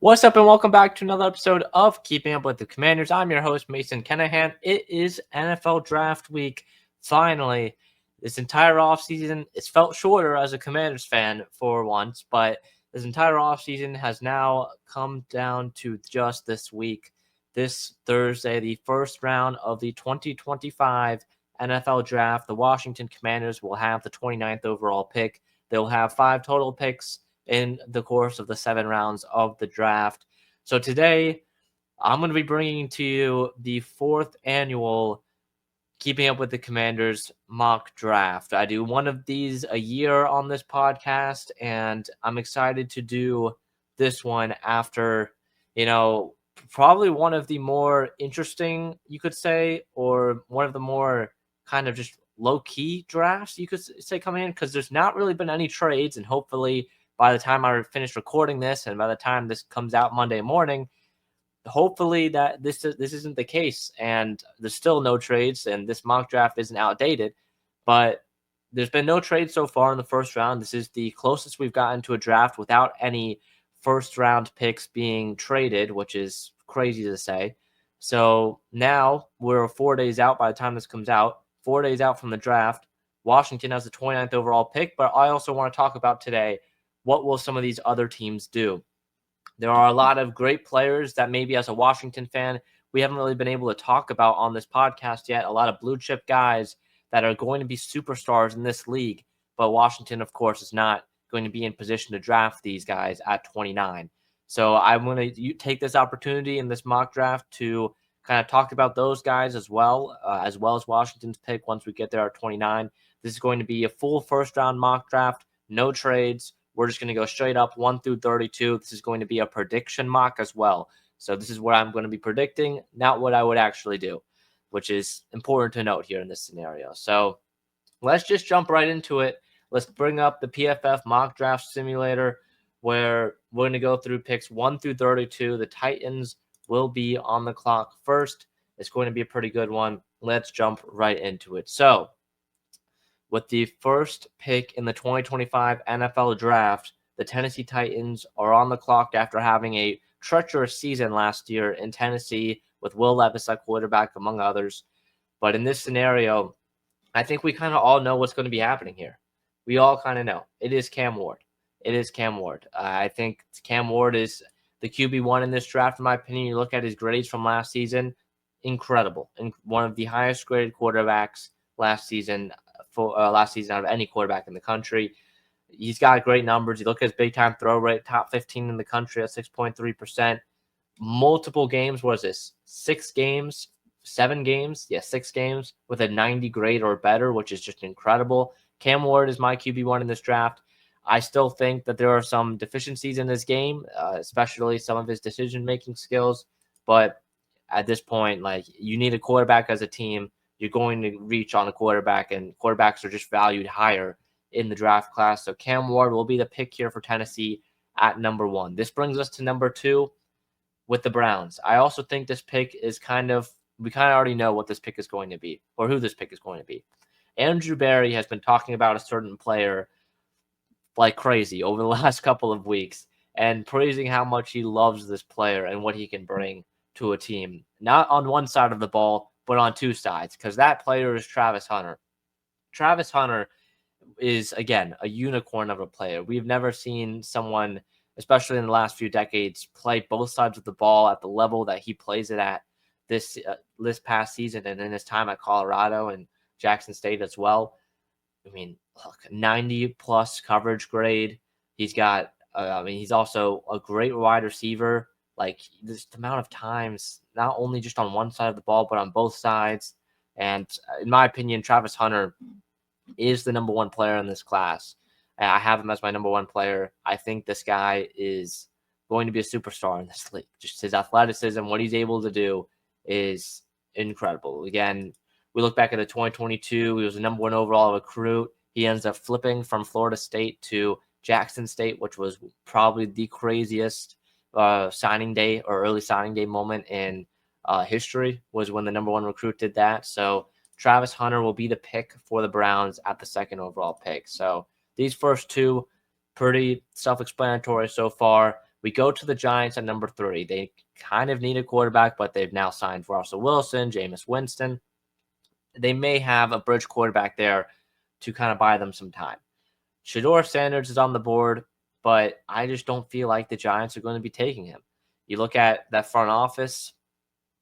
What's up, and welcome back to another episode of Keeping Up with the Commanders. I'm your host, Mason Kenahan. It is NFL Draft Week. Finally, this entire offseason, it's felt shorter as a Commanders fan for once, but this entire offseason has now come down to just this week. This Thursday, the first round of the 2025 NFL Draft, the Washington Commanders will have the 29th overall pick. They'll have 5 total picks in the course of the 7 rounds of the draft. So today, I'm going to be bringing to you the 4th annual Keeping Up with the Commanders mock draft. I do one of these a year on this podcast, and I'm excited to do this one after, probably one of the more interesting, you could say, or one of the more kind of just low-key drafts, you could say, coming in, because there's not really been any trades, and hopefully by the time I finish recording this and by the time this comes out Monday morning, hopefully that this isn't the case and there's still no trades and this mock draft isn't outdated. But there's been no trades so far in the first round. This is the closest we've gotten to a draft without any first round picks being traded, which is crazy to say. So now we're 4 days out by the time this comes out, 4 days out from the draft. Washington has the 29th overall pick, but I also want to talk about today, what will some of these other teams do? There are a lot of great players that maybe as a Washington fan, we haven't really been able to talk about on this podcast yet. A lot of blue chip guys that are going to be superstars in this league. But Washington, of course, is not going to be in position to draft these guys at 29. So I'm going to take this opportunity in this mock draft to kind of talk about those guys as well as Washington's pick once we get there at 29. This is going to be a full first round mock draft, no trades. We're just going to go straight up 1 through 32. This is going to be a prediction mock as well. So this is what I'm going to be predicting, not what I would actually do, which is important to note here in this scenario. So let's just jump right into it. Let's bring up the PFF mock draft simulator where we're going to go through picks 1 through 32. The Titans will be on the clock first. It's going to be a pretty good one. Let's jump right into it. So with the first pick in the 2025 NFL Draft, the Tennessee Titans are on the clock after having a treacherous season last year in Tennessee with Will Levis at quarterback, among others. But in this scenario, I think we kind of all know what's going to be happening here. We all kind of know. It is Cam Ward. It is Cam Ward. I think Cam Ward is the QB1 in this draft, in my opinion. You look at his grades from last season, incredible. And one of the highest graded quarterbacks last season out of any quarterback in the country. He's got great numbers. You look at his big time throw rate, top 15 in the country at 6.3%. Multiple games. What is this? 6 games, 7 games? Yeah, 6 games with a 90 grade or better, which is just incredible. Cam Ward is my QB1 in this draft. I still think that there are some deficiencies in this game, especially some of his decision-making skills. But at this point, you need a quarterback as a team. You're going to reach on a quarterback, and quarterbacks are just valued higher in the draft class. So Cam Ward will be the pick here for Tennessee at number 1. This brings us to number 2 with the Browns. I also think this pick is we kind of already know what this pick is going to be, or who this pick is going to be. Andrew Berry has been talking about a certain player like crazy over the last couple of weeks and praising how much he loves this player and what he can bring to a team, not on one side of the ball, but on 2 sides, because that player is Travis Hunter. Travis Hunter is, again, a unicorn of a player. We've never seen someone, especially in the last few decades, play both sides of the ball at the level that he plays it at this past season and in his time at Colorado and Jackson State as well. I mean, look, 90-plus coverage grade. He's got, he's also a great wide receiver. Like, this amount of times, not only just on one side of the ball, but on both sides. And in my opinion, Travis Hunter is the number 1 player in this class. I have him as my number 1 player. I think this guy is going to be a superstar in this league. Just his athleticism, what he's able to do is incredible. Again, we look back at the 2022, he was the number 1 overall recruit. He ends up flipping from Florida State to Jackson State, which was probably the craziest signing day or early signing day moment in history, was when the number 1 recruit did that. So Travis Hunter will be the pick for the Browns at the 2nd overall pick. So these first 2, pretty self-explanatory so far. We go to the Giants at number 3. They kind of need a quarterback, but they've now signed Russell Wilson, Jameis Winston. They may have a bridge quarterback there to kind of buy them some time. Shedeur Sanders is on the board, but I just don't feel like the Giants are going to be taking him. You look at that front office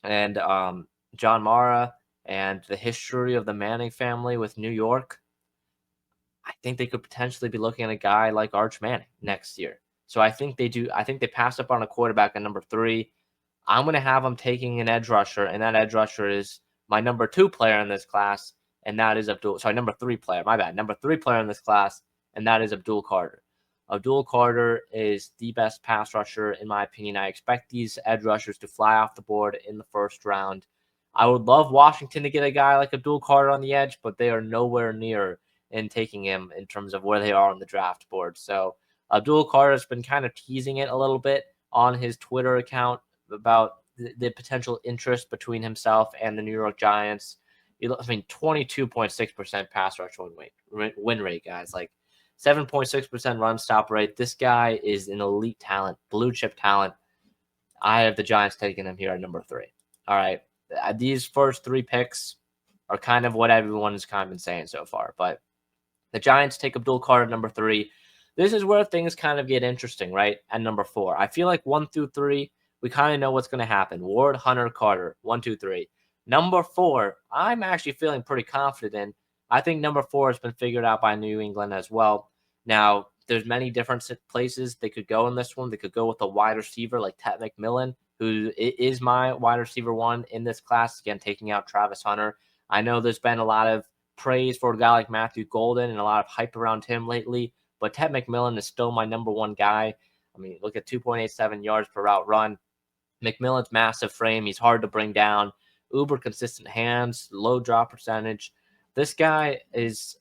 and John Mara and the history of the Manning family with New York. I think they could potentially be looking at a guy like Arch Manning next year. So I think they do. I think they passed up on a quarterback at number 3. I'm going to have them taking an edge rusher, and that edge rusher is my number 2 player in this class, and that is number 3 player. My bad. Number 3 player in this class, and that is Abdul Carter. Abdul Carter is the best pass rusher, in my opinion. I expect these edge rushers to fly off the board in the first round. I would love Washington to get a guy like Abdul Carter on the edge, but they are nowhere near in taking him in terms of where they are on the draft board. So Abdul Carter has been kind of teasing it a little bit on his Twitter account about the potential interest between himself and the New York Giants. 22.6% pass rush win rate, guys. Like 7.6% run stop rate. This guy is an elite talent, blue chip talent. I have the Giants taking him here at number 3. All right. These first 3 picks are kind of what everyone has kind of been saying so far, but the Giants take Abdul Carter at number 3. This is where things kind of get interesting, right? At number 4. I feel like 1 through 3, we kind of know what's going to happen. Ward, Hunter, Carter, 1, 2, 3. Number 4, I'm actually feeling pretty confident in. I think number 4 has been figured out by New England as well. Now, there's many different places they could go in this one. They could go with a wide receiver like Ted McMillan, who is my wide receiver 1 in this class, again, taking out Travis Hunter. I know there's been a lot of praise for a guy like Matthew Golden and a lot of hype around him lately, but Ted McMillan is still my number 1 guy. I mean, look at 2.87 yards per route run. McMillan's massive frame. He's hard to bring down. Uber consistent hands, low drop percentage. This guy is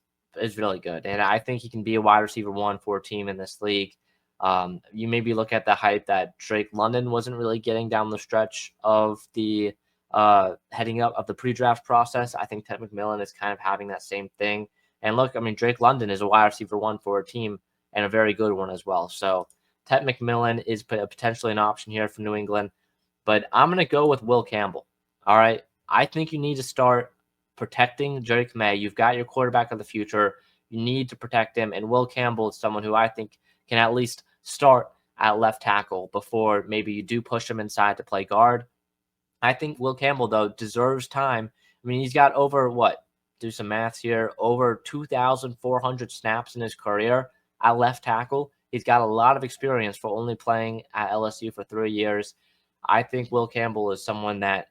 really good, and I think he can be a wide receiver 1 for a team in this league. You maybe look at the hype that Drake London wasn't really getting down the stretch of the heading up of the pre-draft process. I think Ted McMillan is kind of having that same thing. And look, I mean, Drake London is a wide receiver 1 for a team and a very good one as well. So Ted McMillan is potentially an option here for New England, but I'm going to go with Will Campbell. All right. I think you need to start protecting Drake May. You've got your quarterback of the future. You need to protect him. And Will Campbell is someone who I think can at least start at left tackle before maybe you do push him inside to play guard. I think Will Campbell, though, deserves time. I mean, he's got over do some maths here, over 2,400 snaps in his career at left tackle. He's got a lot of experience for only playing at LSU for 3 years. I think Will Campbell is someone that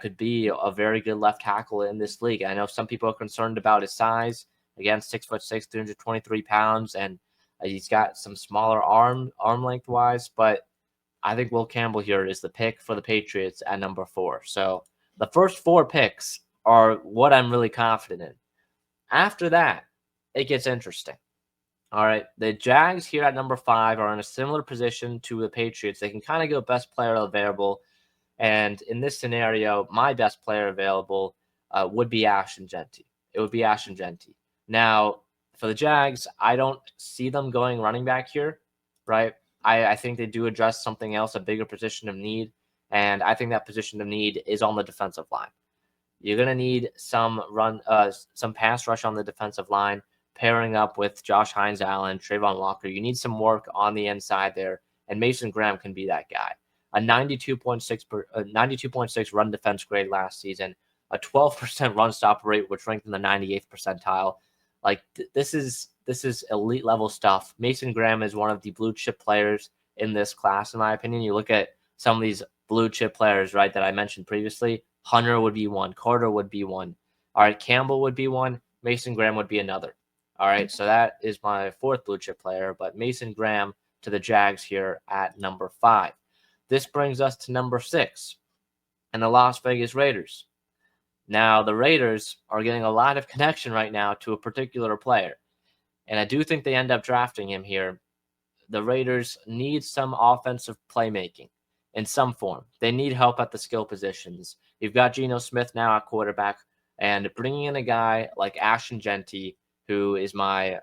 could be a very good left tackle in this league. I know some people are concerned about his size. Again, 6'6", 323 pounds, and he's got some smaller arm length wise, but I think Will Campbell here is the pick for the Patriots at number 4. So the first 4 picks are what I'm really confident in. After that, it gets interesting. All right, the Jags here at number 5 are in a similar position to the Patriots. They can kind of go best player available. And in this scenario, my best player available would be Ashton Jeanty. It would be Ashton Jeanty. Now, for the Jags, I don't see them going running back here, right? I think they do address something else, a bigger position of need. And I think that position of need is on the defensive line. You're going to need some pass rush on the defensive line, pairing up with Josh Hines-Allen, Trayvon Walker. You need some work on the inside there, and Mason Graham can be that guy. A 92.6 run defense grade last season, a 12% run stop rate, which ranked in the 98th percentile. Like this is elite level stuff. Mason Graham is one of the blue chip players in this class, in my opinion. You look at some of these blue chip players, right, that I mentioned previously. Hunter would be one. Carter would be one. All right, Campbell would be one. Mason Graham would be another. All right, so that is my 4th blue chip player, but Mason Graham to the Jags here at number 5. This brings us to number 6 and the Las Vegas Raiders. Now, the Raiders are getting a lot of connection right now to a particular player, and I do think they end up drafting him here. The Raiders need some offensive playmaking in some form. They need help at the skill positions. You've got Geno Smith now at quarterback, and bringing in a guy like Ashton Jeanty, who is my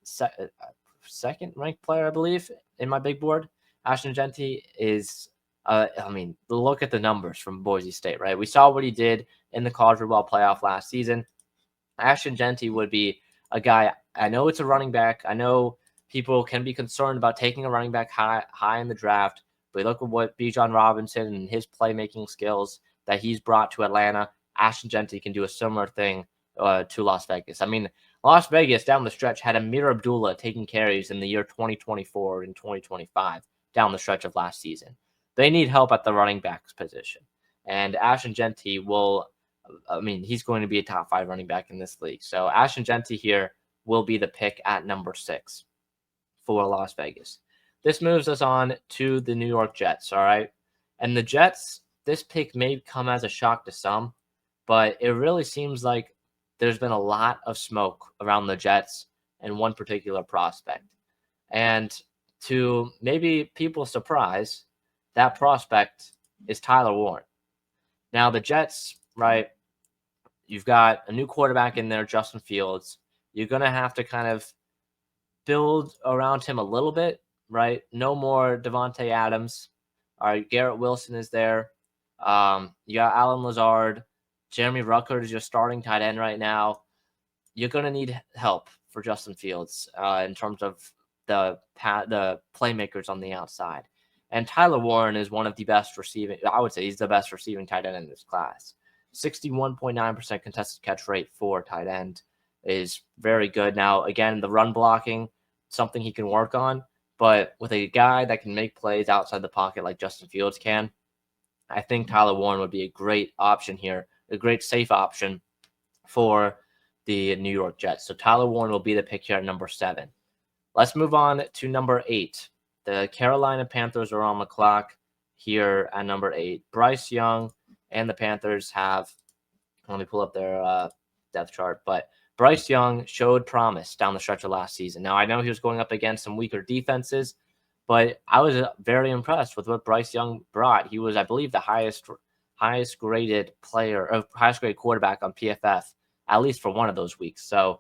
second-ranked player, I believe, in my big board. Ashton Jeanty is, look at the numbers from Boise State, right? We saw what he did in the College Football Playoff last season. Ashton Jeanty would be a guy. I know it's a running back. I know people can be concerned about taking a running back high in the draft, but look at what Bijan Robinson and his playmaking skills that he's brought to Atlanta. Ashton Jeanty can do a similar thing to Las Vegas. I mean, Las Vegas down the stretch had Amir Abdullah taking carries in the year 2024 and 2025 down the stretch of last season. They need help at the running backs position, and Ashton Jeanty will. He's going to be a top 5 running back in this league. So Ashton Jeanty here will be the pick at number 6 for Las Vegas. This moves us on to the New York Jets, all right? And the Jets, this pick may come as a shock to some, but it really seems like there's been a lot of smoke around the Jets and one particular prospect. And to maybe people's surprise, that prospect is Tyler Warren. Now, the Jets, right, you've got a new quarterback in there, Justin Fields. You're going to have to kind of build around him a little bit, right? No more Devontae Adams. All right, Garrett Wilson is there. You got Alan Lazard. Jeremy Ruckert is your starting tight end right now. You're going to need help for Justin Fields in terms of the playmakers on the outside. And Tyler Warren is one of the best receiving. I would say he's the best receiving tight end in this class. 61.9% contested catch rate for tight end is very good. Now, again, the run blocking, something he can work on. But with a guy that can make plays outside the pocket like Justin Fields can, I think Tyler Warren would be a great option here, a great safe option for the New York Jets. So Tyler Warren will be the pick here at number 7. Let's move on to number 8. The Carolina Panthers are on the clock here at number 8. Bryce Young and the Panthers have, let me pull up their depth chart, but Bryce Young showed promise down the stretch of last season. Now, I know he was going up against some weaker defenses, but I was very impressed with what Bryce Young brought. He was, I believe, the highest graded player, or highest graded quarterback on PFF, at least for one of those weeks. So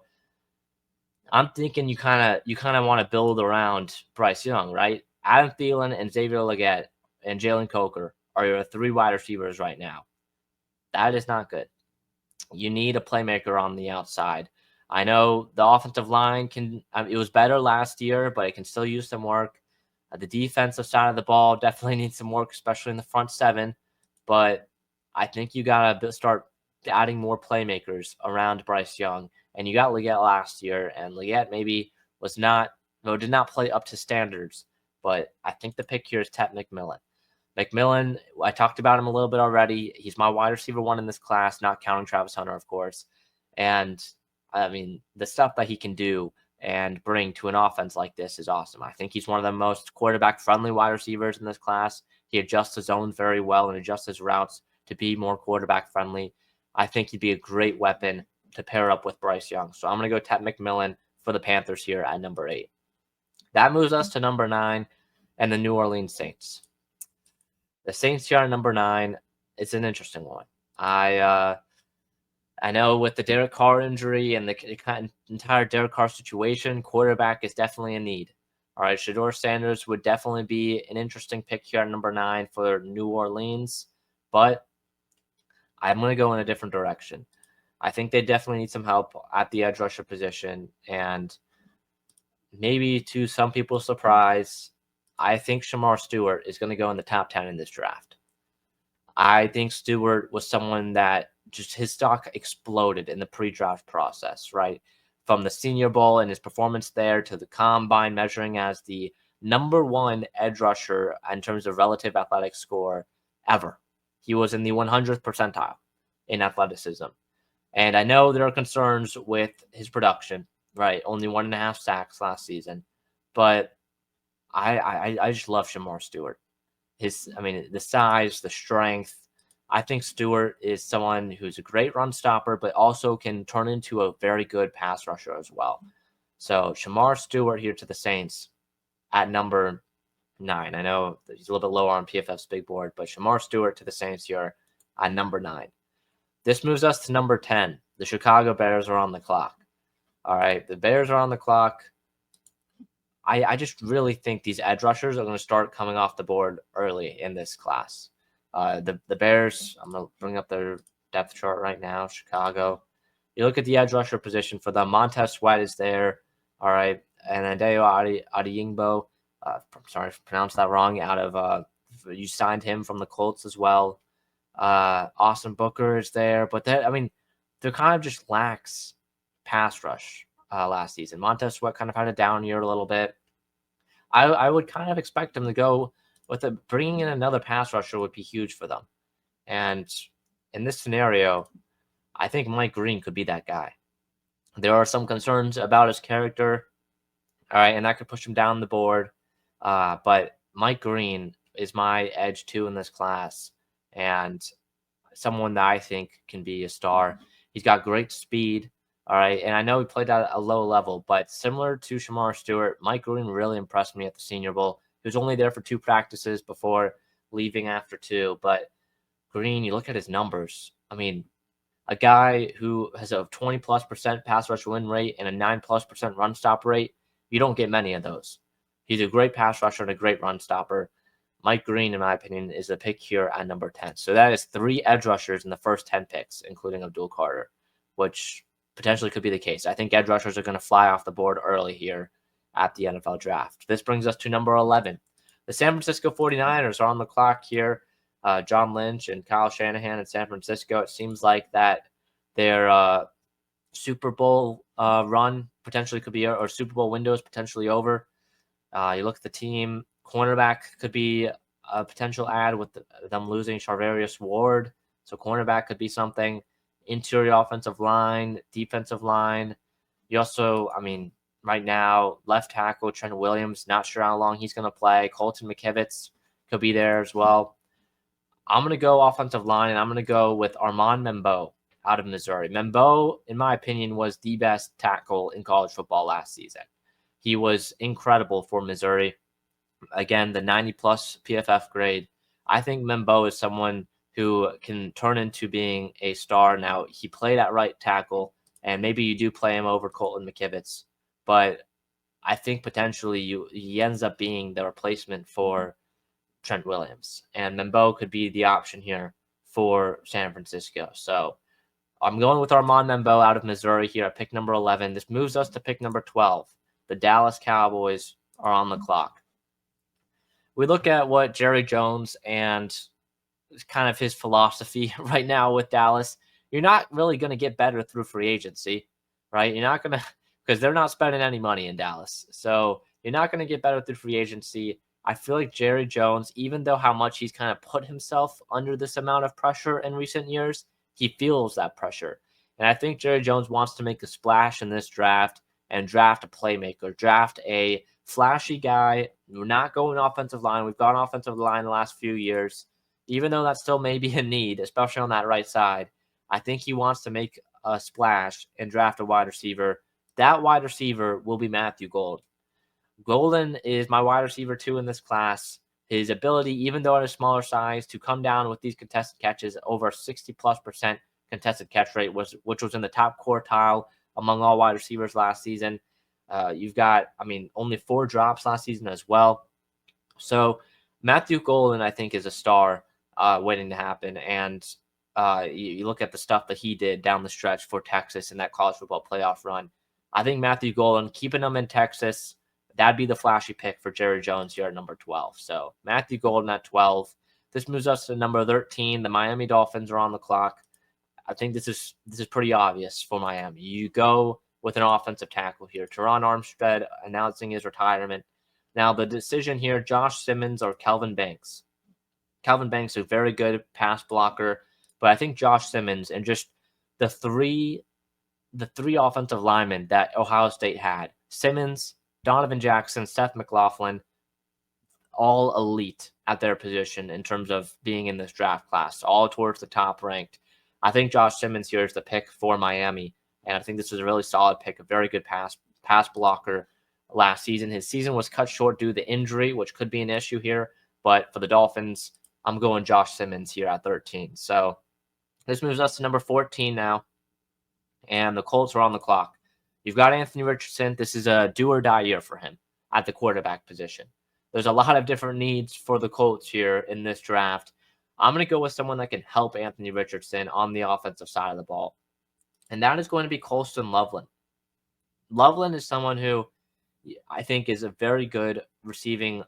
I'm thinking you kind of want to build around Bryce Young, right? Adam Thielen and Xavier Legette and Jalen Coker are your 3 wide receivers right now. That is not good. You need a playmaker on the outside. I know the offensive line it was better last year, but it can still use some work. The defensive side of the ball definitely needs some work, especially in the front 7. But I think you got to start adding more playmakers around Bryce Young. And you got Legette last year, and Legette maybe did not play up to standards. But I think the pick here is Tet McMillan. McMillan, I talked about him a little bit already. He's my wide receiver 1 in this class, not counting Travis Hunter, of course. And, the stuff that he can do and bring to an offense like this is awesome. I think he's one of the most quarterback-friendly wide receivers in this class. He adjusts his zones very well and adjusts his routes to be more quarterback-friendly. I think he'd be a great weapon to pair up with Bryce Young. So I'm going to go Tet McMillan for the Panthers here at number 8. That moves us to number 9 and the New Orleans Saints. The Saints here at number 9, it's an interesting one. I know with the Derek Carr injury and the entire Derek Carr situation, quarterback is definitely a need. All right, Shedeur Sanders would definitely be an interesting pick here at number 9 for New Orleans, but I'm going to go in a different direction. I think they definitely need some help at the edge rusher position, and maybe to some people's surprise, I think Shemar Stewart is going to go in the top 10 in this draft. I think Stewart was someone that just his stock exploded in the pre-draft process, right? From the Senior Bowl and his performance there to the Combine measuring as the number 1 edge rusher in terms of relative athletic score ever. He was in the 100th percentile in athleticism. And I know there are concerns with his production, right? Only 1.5 sacks last season. But I just love Shemar Stewart. The size, the strength. I think Stewart is someone who's a great run stopper, but also can turn into a very good pass rusher as well. So Shemar Stewart here to the Saints at number 9. I know he's a little bit lower on PFF's big board, but Shemar Stewart to the Saints here at number 9. This moves us to number 10. The Chicago Bears are on the clock. All right, the Bears are on the clock. I just really think these edge rushers are going to start coming off the board early in this class. The Bears, I'm going to bring up their depth chart right now. Chicago. You look at the edge rusher position for them. Montez Sweat is there. All right. And then Deo Adeyingbo. I'm sorry if I pronounced that wrong. You signed him from the Colts as well. Austin Booker is there. But they're kind of just lacks pass rush last season. Montez Sweat kind of had a down year a little bit. I would kind of expect them to go with bringing in another pass rusher would be huge for them. And in this scenario, I think Mike Green could be that guy. There are some concerns about his character, all right, and that could push him down the board. But Mike Green is my edge 2 in this class, and someone that I think can be a star. He's got great speed, all right, and I know he played at a low level, but similar to Shedeur Stewart, Mike Green really impressed me at the Senior Bowl. He was only there for 2 practices before leaving after 2, but Green, you look at his numbers. I mean, a guy who has a 20+% pass rush win rate and a 9+% run stop rate, you don't get many of those. He's a great pass rusher and a great run stopper. Mike Green, in my opinion, is the pick here at number 10. So that is 3 edge rushers in the first 10 picks, including Abdul Carter, which potentially could be the case. I think edge rushers are going to fly off the board early here at the NFL draft. This brings us to number 11. The San Francisco 49ers are on the clock here. John Lynch and Kyle Shanahan in San Francisco. It seems like that their Super Bowl run potentially could be, or Super Bowl window is potentially over. You look at the team, cornerback could be a potential add with them losing Charvarius Ward. So cornerback could be something. Interior offensive line, defensive line. You also, right now, left tackle Trent Williams, not sure how long he's going to play. Colton McKivitz could be there as well. I'm going to go offensive line, and I'm going to go with Armand Membeau out of Missouri. Membeau, in my opinion, was the best tackle in college football last season. He was incredible for Missouri. Again, the 90-plus PFF grade. I think Membeau is someone who can turn into being a star. Now, he played at right tackle, and maybe you do play him over Colton McKivitz, but I think potentially he ends up being the replacement for Trent Williams, and Membeau could be the option here for San Francisco. So I'm going with Armand Membeau out of Missouri here at pick number 11. This moves us to pick number 12. The Dallas Cowboys are on the clock. We look at what Jerry Jones and kind of his philosophy right now with Dallas. You're not really going to get better through free agency, right? You're not going to, because they're not spending any money in Dallas. So you're not going to get better through free agency. I feel like Jerry Jones, even though how much he's kind of put himself under this amount of pressure in recent years, he feels that pressure. And I think Jerry Jones wants to make a splash in this draft and draft a playmaker, draft a flashy guy. We're not going offensive line. We've gone offensive line the last few years, even though that still may be a need, especially on that right side. I think he wants to make a splash and draft a wide receiver. That wide receiver will be Matthew Golden. Golden is my wide receiver 2 in this class. His ability, even though at a smaller size, to come down with these contested catches, over 60+% contested catch rate, which was in the top quartile among all wide receivers last season. You've got, only 4 drops last season as well. So Matthew Golden, I think, is a star waiting to happen. And you look at the stuff that he did down the stretch for Texas in that college football playoff run. I think Matthew Golden, keeping him in Texas, that'd be the flashy pick for Jerry Jones here at number 12. So Matthew Golden at 12. This moves us to number 13. The Miami Dolphins are on the clock. I think this is pretty obvious for Miami. You go with an offensive tackle here. Teron Armstead announcing his retirement. Now the decision here, Josh Simmons or Kelvin Banks. Kelvin Banks is a very good pass blocker, but I think Josh Simmons and just the three offensive linemen that Ohio State had, Simmons, Donovan Jackson, Seth McLaughlin, all elite at their position in terms of being in this draft class, all towards the top ranked. I think Josh Simmons here is the pick for Miami, and I think this is a really solid pick, a very good pass blocker last season. His season was cut short due to the injury, which could be an issue here, but for the Dolphins, I'm going Josh Simmons here at 13. So this moves us to number 14 now, and the Colts are on the clock. You've got Anthony Richardson. This is a do or die year for him. at the quarterback position. There's a lot of different needs for the Colts here in this draft. I'm going to go with someone that can help Anthony Richardson on the offensive side of the ball, and that is going to be Colston Loveland. Loveland is someone who I think is a very good receiving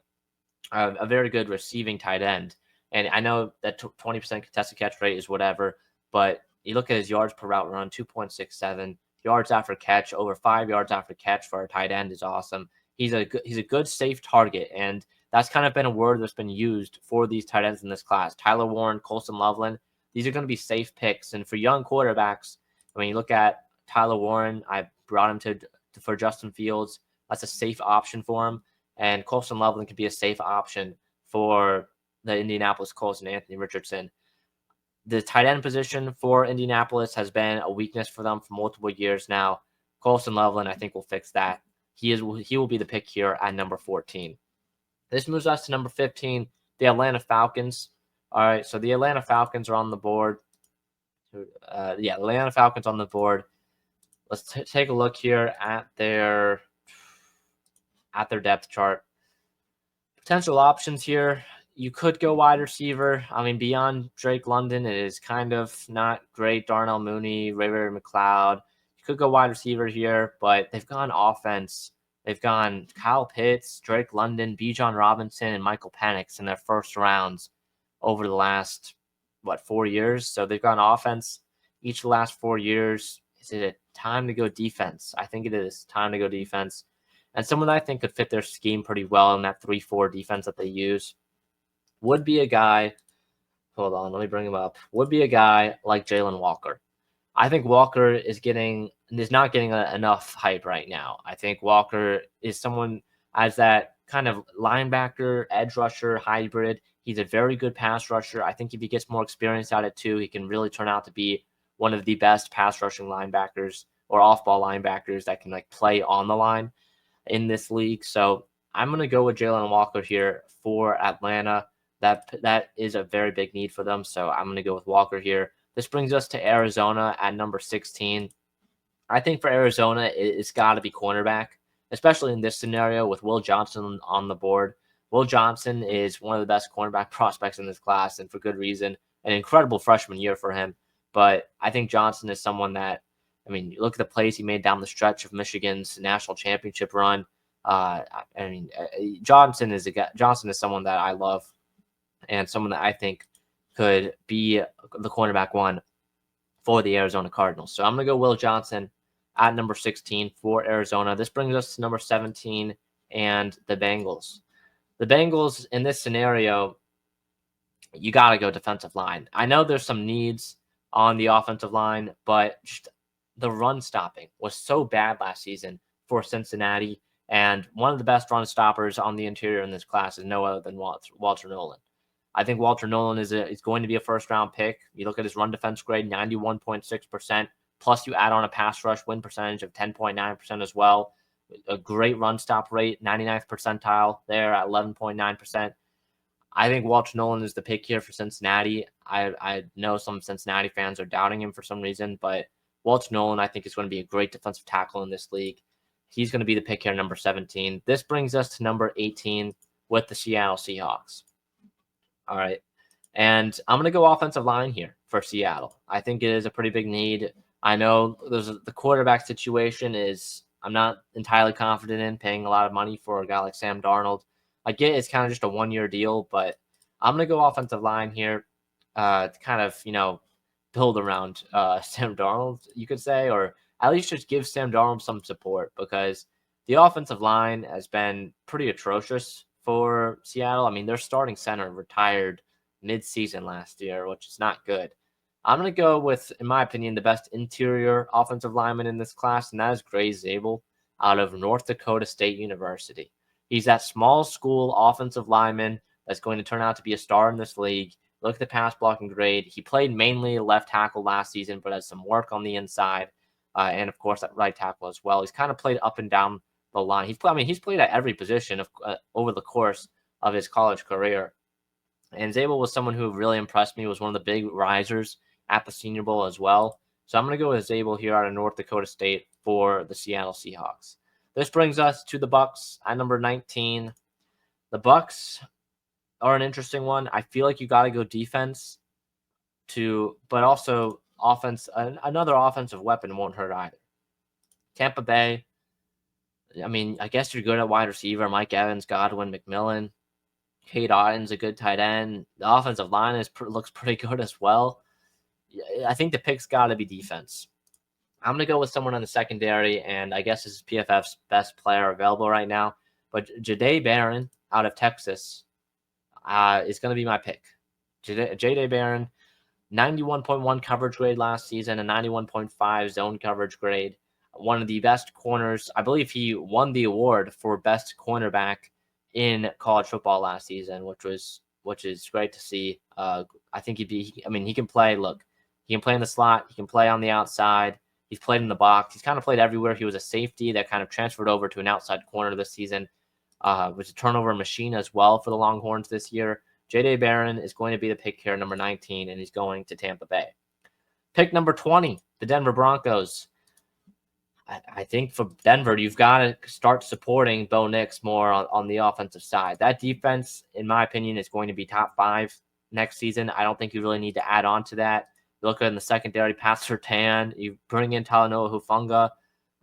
tight end. And I know that 20% contested catch rate is whatever, but you look at his yards per route run, 2.67 yards after catch, over 5 yards after catch for a tight end is awesome. He's a good safe target, and that's kind of been a word that's been used for these tight ends in this class. Tyler Warren, Colston Loveland, these are going to be safe picks. And for young quarterbacks, I mean, you look at Tyler Warren, I brought him for Justin Fields. That's a safe option for him. And Colston Loveland could be a safe option for the Indianapolis Colts and Anthony Richardson. The tight end position for Indianapolis has been a weakness for them for multiple years now. Colston Loveland, I think, will fix that. He will be the pick here at number 14. This moves us to number 15, the Atlanta Falcons. All right, so the Atlanta Falcons are on the board. Atlanta Falcons on the board. Let's take a look here at their depth chart. Potential options here. You could go wide receiver. I mean, beyond Drake London, it is kind of not great. Darnell Mooney, Ray McLeod. You could go wide receiver here, but they've gone offense. They've gone Kyle Pitts, Drake London, Bijan Robinson, and Michael Penix in their first rounds over the last, 4 years? So they've gone offense each of the last 4 years. Is it time to go defense? I think it is time to go defense. And someone that I think could fit their scheme pretty well in that 3-4 defense that they use would be a guy. Hold on, let me bring him up. Would be a guy like Jalen Walker. I think Walker is not getting enough hype right now. I think Walker is someone as that kind of linebacker, edge rusher hybrid. He's a very good pass rusher. I think if he gets more experience at it too, he can really turn out to be one of the best pass rushing linebackers or off-ball linebackers that can play on the line in this league. So I'm going to go with Jalen Walker here for Atlanta. That is a very big need for them. So I'm going to go with Walker here. This brings us to Arizona at number 16. I think for Arizona, it's got to be cornerback, especially in this scenario with Will Johnson on the board. Will Johnson is one of the best cornerback prospects in this class, and for good reason. An incredible freshman year for him. But I think Johnson is someone that, I mean, you look at the plays he made down the stretch of Michigan's national championship run. Johnson is someone that I love, and someone that I think could be the cornerback one for the Arizona Cardinals. So I'm going to go Will Johnson at number 16 for Arizona. This brings us to number 17 and the Bengals. The Bengals in this scenario, you got to go defensive line. I know there's some needs on the offensive line, but just the run stopping was so bad last season for Cincinnati. And one of the best run stoppers on the interior in this class is no other than Walter Nolan. I think Walter Nolan is going to be a first-round pick. You look at his run defense grade, 91.6%, plus you add on a pass rush win percentage of 10.9% as well. A great run stop rate, 99th percentile there at 11.9%. I think Walter Nolan is the pick here for Cincinnati. I know some Cincinnati fans are doubting him for some reason, but Walter Nolan, I think, is going to be a great defensive tackle in this league. He's going to be the pick here, number 17. This brings us to number 18 with the Seattle Seahawks. All right. And I'm going to go offensive line here for Seattle. I think it is a pretty big need. I know the quarterback situation is I'm not entirely confident in paying a lot of money for a guy like Sam Darnold. I get it's kind of just a one-year deal, but I'm going to go offensive line here to kind of, build around Sam Darnold, you could say, or at least just give Sam Darnold some support because the offensive line has been pretty atrocious for Seattle. I mean, their starting center retired mid-season last year, which is not good. I'm going to go with, in my opinion, the best interior offensive lineman in this class, and that is Gray Zabel out of North Dakota State University. He's that small school offensive lineman that's going to turn out to be a star in this league. Look at the pass blocking grade. He played mainly left tackle last season, but has some work on the inside, and of course at right tackle as well. He's kind of played up and down the line. He's played at every position over the course of his college career. And Zabel was someone who really impressed me. Was one of the big risers at the Senior Bowl as well. So I'm going to go with Zabel here out of North Dakota State for the Seattle Seahawks. This brings us to the Bucks at number 19. The Bucks are an interesting one. I feel like you got to go defense but also offense. Another offensive weapon won't hurt either. Tampa Bay, I mean, I guess you're good at wide receiver. Mike Evans, Godwin, McMillan. Cade Otton's a good tight end. The offensive line looks pretty good as well. I think the pick's got to be defense. I'm going to go with someone on the secondary, and I guess this is PFF's best player available right now. But Shedeur Barron out of Texas is going to be my pick. Shedeur Barron, 91.1 coverage grade last season, a 91.5 zone coverage grade. One of the best corners. I believe he won the award for best cornerback in college football last season, which is great to see. I think he can play. Look, he can play in the slot. He can play on the outside. He's played in the box. He's kind of played everywhere. He was a safety that kind of transferred over to an outside corner this season. Was a turnover machine as well for the Longhorns this year. Shedeur Barron is going to be the pick here, number 19, and he's going to Tampa Bay. Pick number 20, the Denver Broncos. I think for Denver, you've got to start supporting Bo Nix more on the offensive side. That defense, in my opinion, is going to be top 5 next season. I don't think you really need to add on to that. You look at in the secondary, Pat Surtain. You bring in Talanoa Hufanga.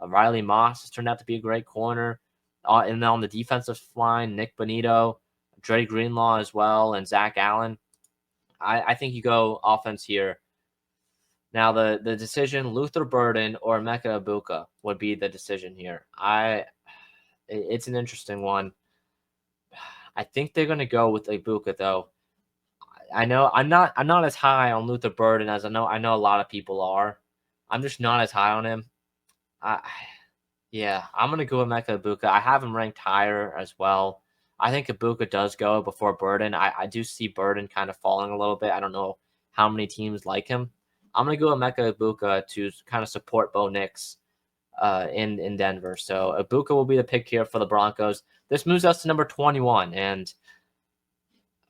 Riley Moss has turned out to be a great corner. And then on the defensive line, Nick Bonito, Dre Greenlaw as well, and Zach Allen. I think you go offense here. Now, the decision, Luther Burden or Emeka Egbuka would be the decision here. It's an interesting one. I think they're going to go with Egbuka, though. I know I'm not as high on Luther Burden as I know a lot of people are. I'm just not as high on him. I'm going to go with Emeka Egbuka. I have him ranked higher as well. I think Egbuka does go before Burden. I do see Burden kind of falling a little bit. I don't know how many teams like him. I'm going to go with Emeka Egbuka to kind of support Bo Nix in Denver. So Egbuka will be the pick here for the Broncos. This moves us to number 21. And,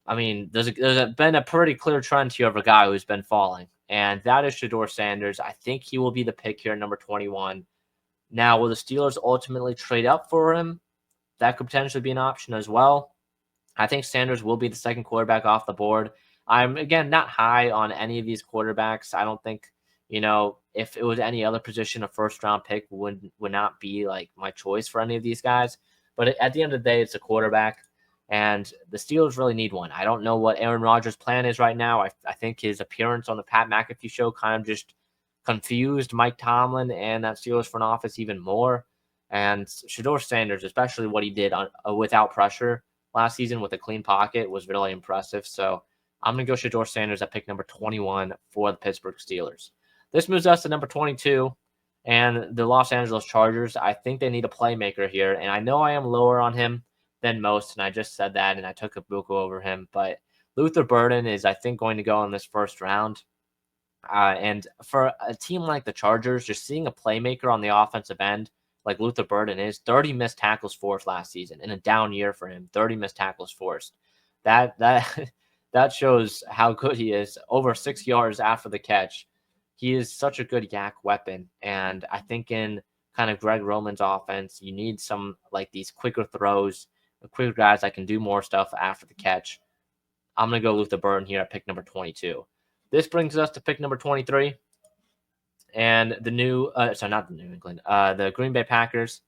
I mean, there's been a pretty clear trend here of a guy who's been falling. And that is Shedeur Sanders. I think he will be the pick here, number 21. Now, will the Steelers ultimately trade up for him? That could potentially be an option as well. I think Sanders will be the second quarterback off the board. I'm, again, not high on any of these quarterbacks. I don't think, if it was any other position, a first-round pick would not be, like, my choice for any of these guys. But at the end of the day, it's a quarterback, and the Steelers really need one. I don't know what Aaron Rodgers' plan is right now. I think his appearance on the Pat McAfee show kind of just confused Mike Tomlin and that Steelers front office even more. And Shedeur Sanders, especially what he did without pressure last season with a clean pocket, was really impressive. So I'm going to go Shedeur Sanders at pick number 21 for the Pittsburgh Steelers. This moves us to number 22 and the Los Angeles Chargers. I think they need a playmaker here, and I know I am lower on him than most, and I just said that, and I took Egbuka over him. But Luther Burden is, I think, going to go in this first round. And for a team like the Chargers, just seeing a playmaker on the offensive end like Luther Burden is, 30 missed tackles forced last season in a down year for him, 30 missed tackles forced. That shows how good he is. Over 6 yards after the catch. He is such a good yak weapon. And I think in kind of Greg Roman's offense, you need some like these quicker throws, quicker guys that can do more stuff after the catch. I'm going to go Luther Burden here at pick number 22. This brings us to pick number 23. And the the Green Bay Packers.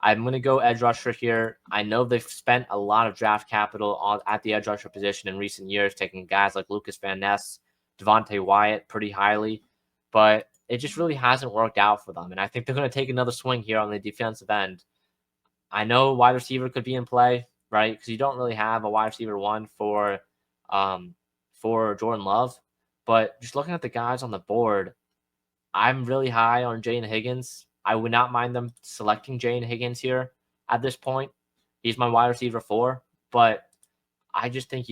I'm going to go edge rusher here. I know they've spent a lot of draft capital at the edge rusher position in recent years, taking guys like Lucas Van Ness, Devontae Wyatt pretty highly, but it just really hasn't worked out for them. And I think they're going to take another swing here on the defensive end. I know wide receiver could be in play, right? Because you don't really have a wide receiver one for Jordan Love. But just looking at the guys on the board, I'm really high on Jayden Higgins. I would not mind them selecting Jayden Higgins here at this point. He's my wide receiver 4, but I just think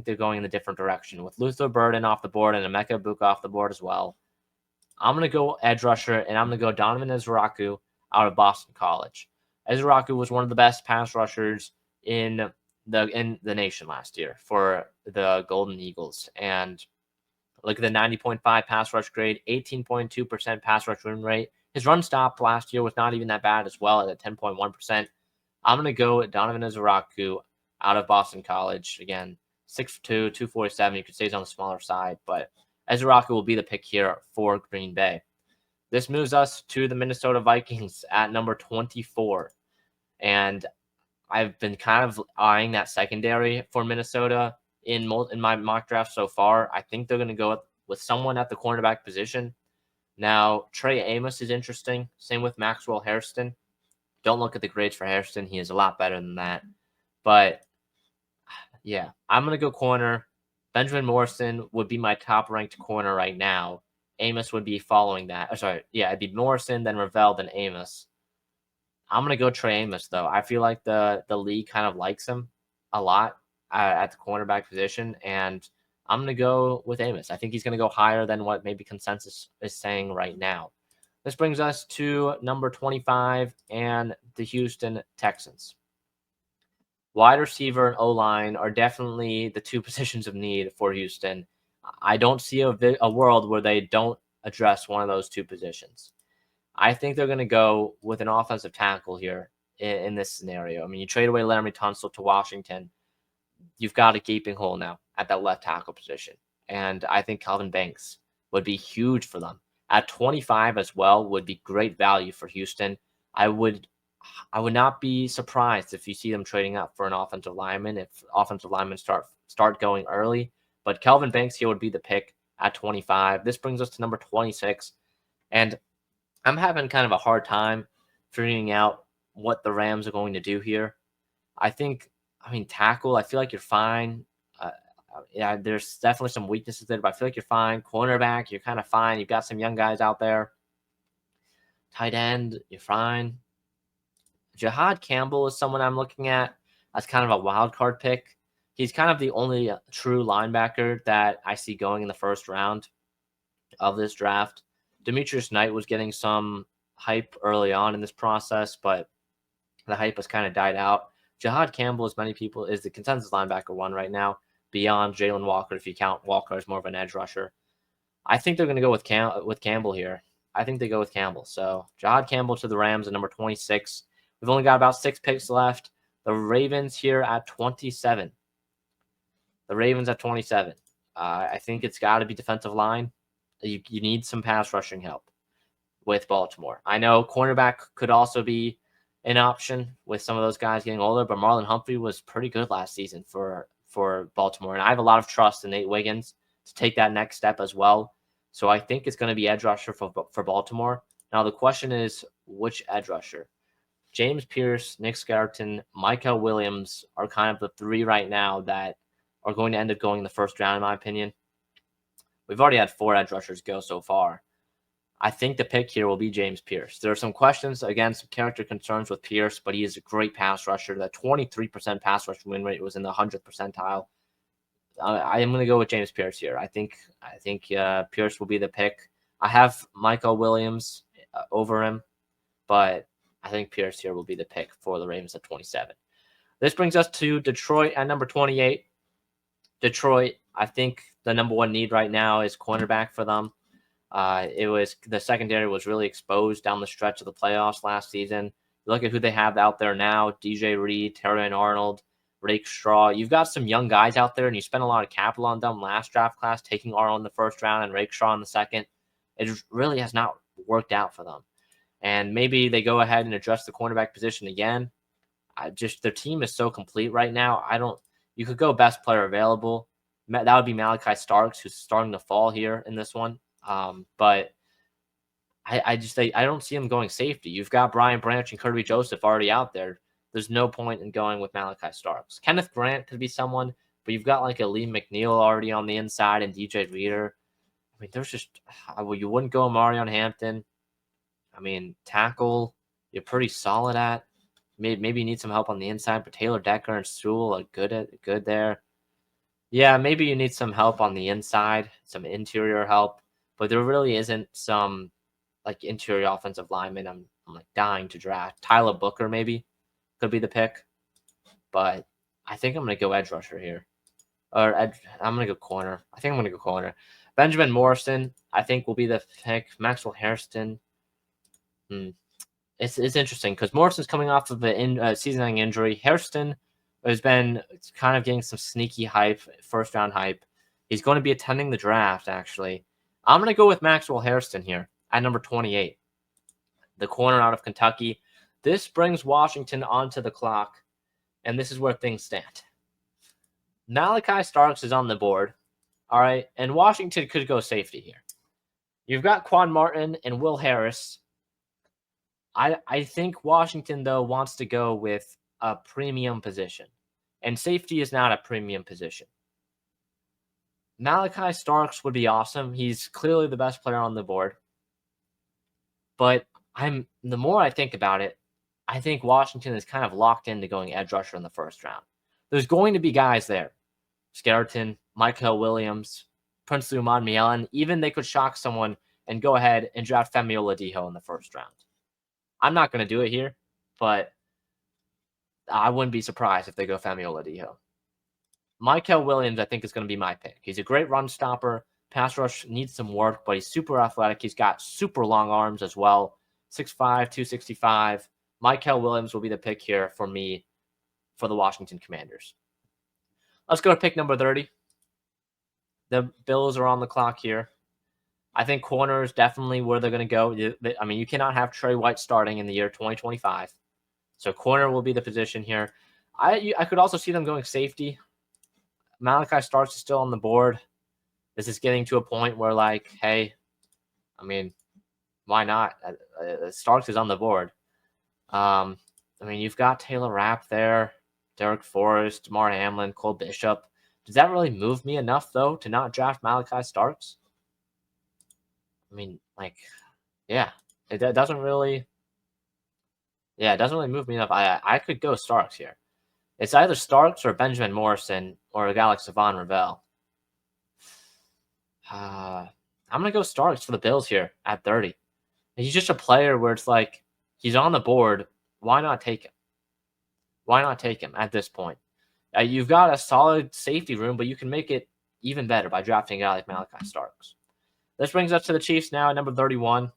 they're going in a different direction with Luther Burden off the board and Emeka Egbuka off the board as well. I'm going to go edge rusher, and I'm going to go Donovan Ezraku out of Boston College. Ezraku was one of the best pass rushers in the nation last year for the Golden Eagles, and look at the 90.5 pass rush grade, 18.2% pass rush win rate, His run stop last year was not even that bad as well at 10.1%. I'm going to go with Donovan Izaraku out of Boston College. Again, 6'2", 247. You could say he's on the smaller side, but Izaraku will be the pick here for Green Bay. This moves us to the Minnesota Vikings at number 24. And I've been kind of eyeing that secondary for Minnesota in my mock draft so far. I think they're going to go with someone at the cornerback position. Now, Trey Amos is interesting. Same with Maxwell Hairston. Don't look at the grades for Hairston. He is a lot better than that. But, yeah, I'm going to go corner. Benjamin Morrison would be my top-ranked corner right now. Amos would be following that. It'd be Morrison, then Ravel, then Amos. I'm going to go Trey Amos, though. I feel like the league kind of likes him a lot at the cornerback position, and I'm going to go with Amos. I think he's going to go higher than what maybe consensus is saying right now. This brings us to number 25 and the Houston Texans. Wide receiver and O-line are definitely the two positions of need for Houston. I don't see a world where they don't address one of those two positions. I think they're going to go with an offensive tackle here in this scenario. I mean, you trade away Laramie Tunsil to Washington. You've got a gaping hole now at that left tackle position. And I think Kelvin Banks would be huge for them. At 25 as well would be great value for Houston. I would not be surprised if you see them trading up for an offensive lineman if offensive linemen start going early. But Kelvin Banks here would be the pick at 25. This brings us to number 26. And I'm having kind of a hard time figuring out what the Rams are going to do here. Tackle, I feel like you're fine. There's definitely some weaknesses there, but I feel like you're fine. Cornerback, you're kind of fine. You've got some young guys out there. Tight end, you're fine. Jahad Campbell is someone I'm looking at as kind of a wild card pick. He's kind of the only true linebacker that I see going in the first round of this draft. Demetrius Knight was getting some hype early on in this process, but the hype has kind of died out. Jahad Campbell, as many people, is the consensus linebacker one right now, beyond Jalen Walker, if you count Walker as more of an edge rusher. I think they're going to go with Campbell here. I think they go with Campbell. So Jahad Campbell to the Rams at number 26. We've only got about 6 picks left. The Ravens here at 27. The Ravens at 27. I think it's got to be defensive line. You need some pass rushing help with Baltimore. I know cornerback could also be an option with some of those guys getting older, but Marlon Humphrey was pretty good last season for Baltimore. And I have a lot of trust in Nate Wiggins to take that next step as well. So I think it's going to be edge rusher for Baltimore. Now the question is, which edge rusher? James Pierce, Nick Skelton, Michael Williams are kind of the 3 right now that are going to end up going in the first round, in my opinion. We've already had 4 edge rushers go so far. I think the pick here will be James Pierce. There are some questions, again, some character concerns with Pierce, but he is a great pass rusher. That 23% pass rush win rate was in the 100th percentile. I am going to go with James Pierce here. I think Pierce will be the pick. I have Michael Williams over him, but I think Pierce here will be the pick for the Ravens at 27. This brings us to Detroit at number 28. Detroit, I think the number 1 need right now is cornerback for them. The secondary was really exposed down the stretch of the playoffs last season. Look at who they have out there now: DJ Reed, Terrion Arnold, Rake Straw. You've got some young guys out there, and you spent a lot of capital on them last draft class, taking Arnold in the first round and Rake Straw in the second. It really has not worked out for them. And maybe they go ahead and address the cornerback position again. Their team is so complete right now. You could go best player available. That would be Malachi Starks, who's starting to fall here in this one. But I don't see him going safety. You've got Brian Branch and Kirby Joseph already out there. There's no point in going with Malachi Starks. Kenneth Grant could be someone, but you've got like a Lee McNeil already on the inside and DJ Reader. I mean, there's just you wouldn't go Marion Hampton. I mean, tackle, you're pretty solid at. Maybe you need some help on the inside, but Taylor Decker and Sewell are good there. Yeah, maybe you need some help on the inside, some interior help, but there really isn't some like interior offensive lineman I'm like dying to draft. Tyler Booker maybe could be the pick, but I think I'm going to go edge rusher here. I'm going to go corner. I think I'm going to go corner. Benjamin Morrison, I think, will be the pick. Maxwell Hairston. It's interesting because Morrison's coming off of a season-ending injury. Hairston has been kind of getting some sneaky hype, first-round hype. He's going to be attending the draft, actually. I'm going to go with Maxwell Hairston here at number 28, the corner out of Kentucky. This brings Washington onto the clock, and this is where things stand. Malachi Starks is on the board, all right, and Washington could go safety here. You've got Quan Martin and Will Harris. I think Washington, though, wants to go with a premium position, and safety is not a premium position. Malachi Starks would be awesome. He's clearly the best player on the board. But the more I think about it, I think Washington is kind of locked into going edge rusher in the first round. There's going to be guys there. Skelton, Michael Williams, Prince Lumon Mielen. Even they could shock someone and go ahead and draft Femi Oladipo in the first round. I'm not going to do it here, but I wouldn't be surprised if they go Femi Oladipo. Michael Williams, I think, is going to be my pick. He's a great run stopper. Pass rush needs some work, but he's super athletic. He's got super long arms as well. 6'5", 265. Michael Williams will be the pick here for me for the Washington Commanders. Let's go to pick number 30. The Bills are on the clock here. I think corner is definitely where they're going to go. I mean, you cannot have Trey White starting in the year 2025. So corner will be the position here. I could also see them going safety. Malachi Starks is still on the board. This is getting to a point where, like, hey, I mean, why not? Starks is on the board. I mean, you've got Taylor Rapp there, Derek Forrest, Mar Hamlin, Cole Bishop. Does that really move me enough, though, to not draft Malachi Starks? I mean, like, yeah, it doesn't really move me enough. I could go Starks here. It's either Starks or Benjamin Morrison or a guy like Savon Ravel. I'm going to go Starks for the Bills here at 30. He's just a player where it's like, he's on the board. Why not take him? Why not take him at this point? You've got a solid safety room, but you can make it even better by drafting a guy like Malachi Starks. This brings us to the Chiefs now at number 31.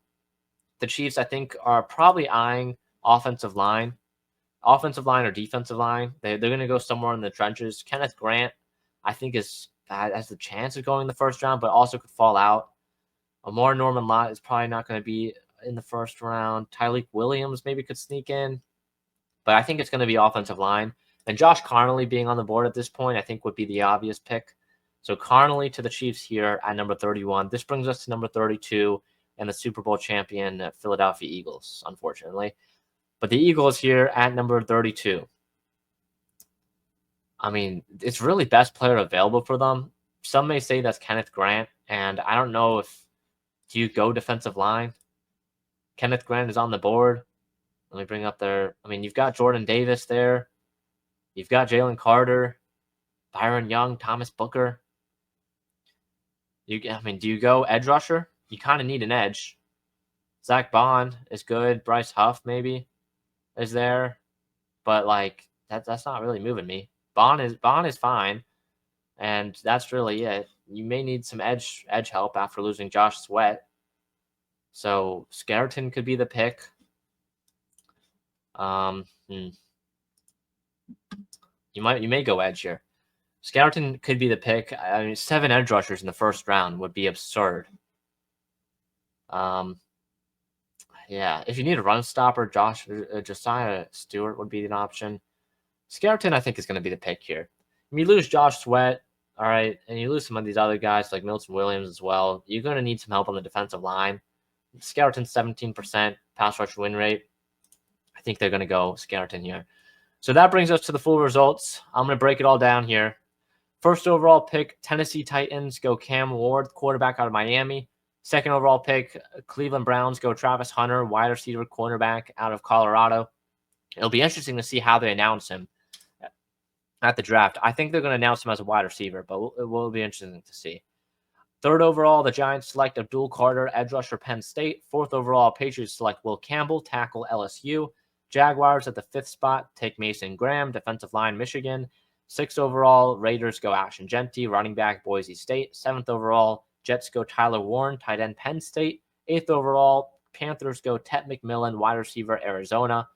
The Chiefs, I think, are probably eyeing offensive line or defensive line. They're going to go somewhere in the trenches. Kenneth Grant, I think, has the chance of going in the first round, but also could fall out. Amar Norman Lott is probably not going to be in the first round. Tyleek Williams maybe could sneak in, but I think it's going to be offensive line. And Josh Connolly being on the board at this point, I think would be the obvious pick. So Connolly to the Chiefs here at number 31. This brings us to number 32 and the Super Bowl champion Philadelphia Eagles, unfortunately. But the Eagles here at number 32. I mean, it's really best player available for them. Some may say that's Kenneth Grant, and I don't know if do you go defensive line. Kenneth Grant is on the board. Let me bring up there. I mean, you've got Jordan Davis there. You've got Jalen Carter, Byron Young, Thomas Booker. Do you go edge rusher? You kind of need an edge. Zach Bond is good. Bryce Huff maybe is there, but like that's not really moving me. Bond is fine, and that's really it. You may need some edge help after losing Josh Sweat. So Skelton could be the pick. You may go edge here. Skelton could be the pick. I mean, 7 edge rushers in the first round would be absurd. Yeah, if you need a run stopper, Josiah Stewart would be an option. Skelton, I think, is going to be the pick here. If you lose Josh Sweat, all right, and you lose some of these other guys like Milton Williams as well, you're going to need some help on the defensive line. Skelton's 17% pass rush win rate. I think they're going to go Skelton here. So that brings us to the full results. I'm going to break it all down here. First overall pick, Tennessee Titans go Cam Ward, quarterback out of Miami. Second overall pick, Cleveland Browns go Travis Hunter, wide receiver, cornerback out of Colorado. It'll be interesting to see how they announce him at the draft. I think they're going to announce him as a wide receiver, but it will be interesting to see. Third overall, the Giants select Abdul Carter, edge rusher, Penn State. Fourth overall, Patriots select Will Campbell, tackle, LSU. Jaguars at the 5th spot take Mason Graham, defensive line, Michigan. 6th overall, Raiders go Ashton Jeanty, running back, Boise State. 7th overall, Jets go Tyler Warren, tight end, Penn State. 8th overall, Panthers go Ted McMillan, wide receiver, Arizona.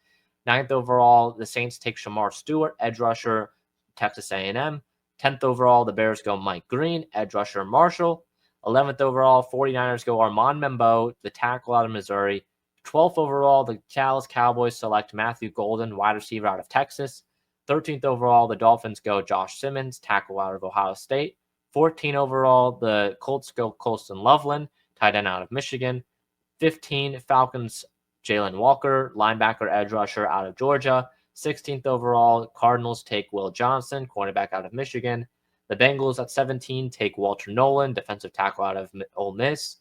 9th overall, the Saints take Shamar Stewart, edge rusher, Texas A&M. 10th overall, the Bears go Mike Green, edge rusher, Marshall. 11th overall, 49ers go Armand Membo, the tackle out of Missouri. 12th overall, the Dallas Cowboys select Matthew Golden, wide receiver out of Texas. 13th overall, the Dolphins go Josh Simmons, tackle out of Ohio State. 14 overall, the Colts go Colston Loveland, tight end out of Michigan. 15, Falcons, Jalen Walker, linebacker, edge rusher out of Georgia. 16th overall, Cardinals take Will Johnson, cornerback out of Michigan. The Bengals at 17 take Walter Nolan, defensive tackle out of Ole Miss.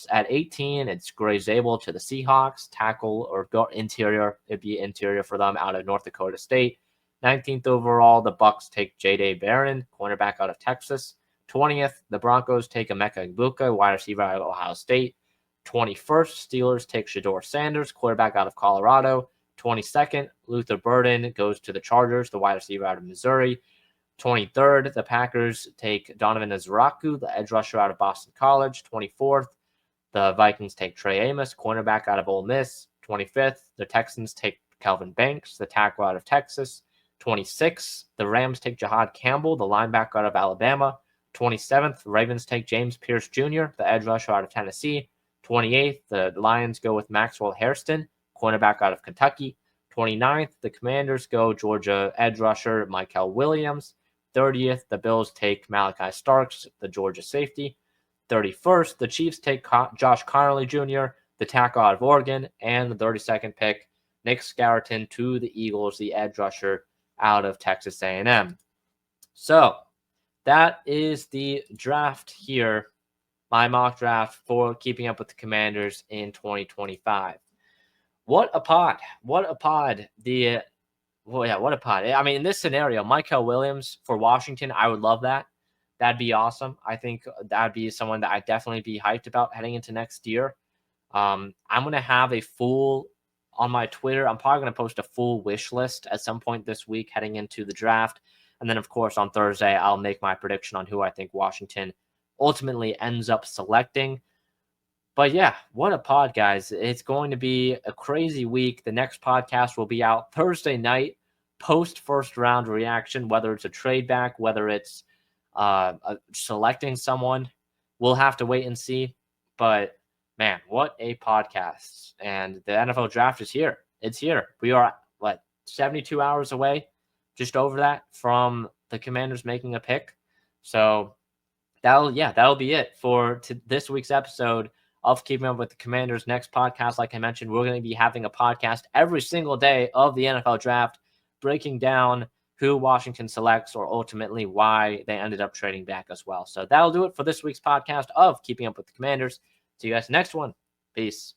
At 18, it's Gray Zabel to the Seahawks, tackle or interior. It'd be interior for them out of North Dakota State. 19th overall, the Bucks take J.D. Barron, cornerback out of Texas. 20th, the Broncos take Emeka Egbuka, wide receiver out of Ohio State. 21st, Steelers take Shedeur Sanders, quarterback out of Colorado. 22nd, Luther Burden goes to the Chargers, the wide receiver out of Missouri. 23rd, the Packers take Donovan Ezraku, the edge rusher out of Boston College. 24th, the Vikings take Trey Amos, cornerback out of Ole Miss. 25th, the Texans take Kelvin Banks, the tackle out of Texas. 26th, the Rams take Jahad Campbell, the linebacker out of Alabama. 27th, Ravens take James Pierce Jr., the edge rusher out of Tennessee. 28th, the Lions go with Maxwell Hairston, cornerback out of Kentucky. 29th, the Commanders go Georgia edge rusher Michael Williams. 30th, the Bills take Malachi Starks, the Georgia safety. 31st, the Chiefs take Josh Connolly Jr., the tackle out of Oregon. And the 32nd pick, Nick Scarton to the Eagles, the edge rusher out of Texas A&M. So that is the draft here, my mock draft for keeping up with the Commanders in 2025. What a pod. What a pod. What a pod. I mean, in this scenario, Michael Williams for Washington, I would love that. That'd be awesome. I think that'd be someone that I'd definitely be hyped about heading into next year. I'm going to have a full on my Twitter. I'm probably going to post a full wish list at some point this week heading into the draft. And then, of course, on Thursday, I'll make my prediction on who I think Washington ultimately ends up selecting. But yeah, what a pod, guys. It's going to be a crazy week. The next podcast will be out Thursday night, post first round reaction, whether it's a trade back, whether it's selecting someone. We'll have to wait and see. But man, what a podcast. And the NFL draft is here. It's here. We are, 72 hours away, just over that, from the Commanders making a pick. So that'll be it for this week's episode of Keeping Up with the Commanders. Next podcast, like I mentioned, we're going to be having a podcast every single day of the NFL draft, breaking down who Washington selects or ultimately why they ended up trading back as well. So that'll do it for this week's podcast of Keeping Up with the Commanders. See you guys next one. Peace.